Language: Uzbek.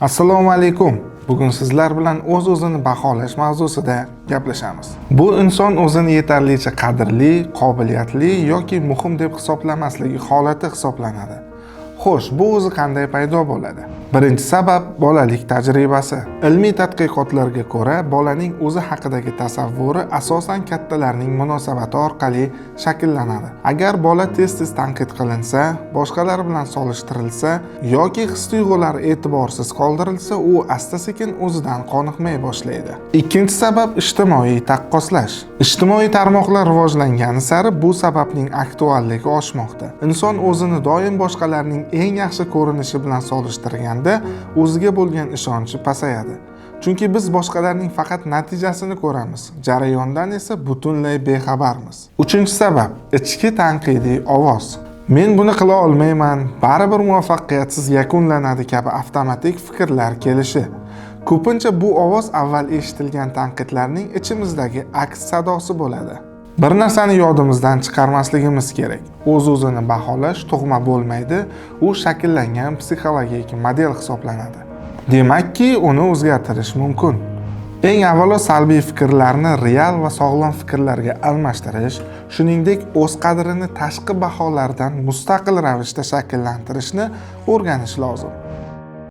Assalomu alaykum. Bugun sizlar bilan o'z-o'zini baholash mavzusida gaplashamiz. Bu inson o'zini yetarlicha qadrli, qobiliyatli yoki muhim deb hisoblamasligi holati hisoblanadi. Xo'sh, bu o'zi qanday paydo bo'ladi? Birinchi sabab bolalik tajribasi. Ilmiy tadqiqotlarga ko'ra, bolaning o'zi haqidagi tasavvuri asosan kattalarning munosabati orqali shakllanadi. Agar bola tez-tez tanqid qilinsa, boshqalar bilan solishtirilsa yoki his-tuyg'ulari e'tiborsiz qoldirilsa, u asta-sekin o'zidan qoniqmay boshlaydi. Ikkinchi sabab ijtimoiy taqqoslash. Ijtimoiy tarmoqlar rivojlangani sari bu sababning aktualligi oshmoqda. Inson o'zini doim boshqalarning eng yaxshi ko'rinishi bilan solishtirganda o'ziga bo'lgan ishonchi pasayadi. Chunki biz boshqalarning faqat natijasini ko'ramiz, jarayondan esa butunlay bexabarmiz. Uchinchi sabab ichki tanqidiy ovoz. Men buni qila olmayman, baribir muvaffaqiyatsiz yakunlanadi kabi avtomatik fikrlar kelishi. Ko'pincha bu ovoz avval eshitilgan tanqidlarning ichimizdagi aks sadosi bo'ladi. Bir narsani yodimizdan chiqarmasligimiz kerak. O'z-o'zini baholash tug'ma bo'lmaydi, u shakllangan psixologik model hisoblanadi. Demakki, uni o'zgartirish mumkin. Eng avvalo salbiy fikrlarni real va sog'lom fikrlarga almashtirish, shuningdek o'z qadrini tashqi baholardan mustaqil ravishda shakllantirishni o'rganish lozim.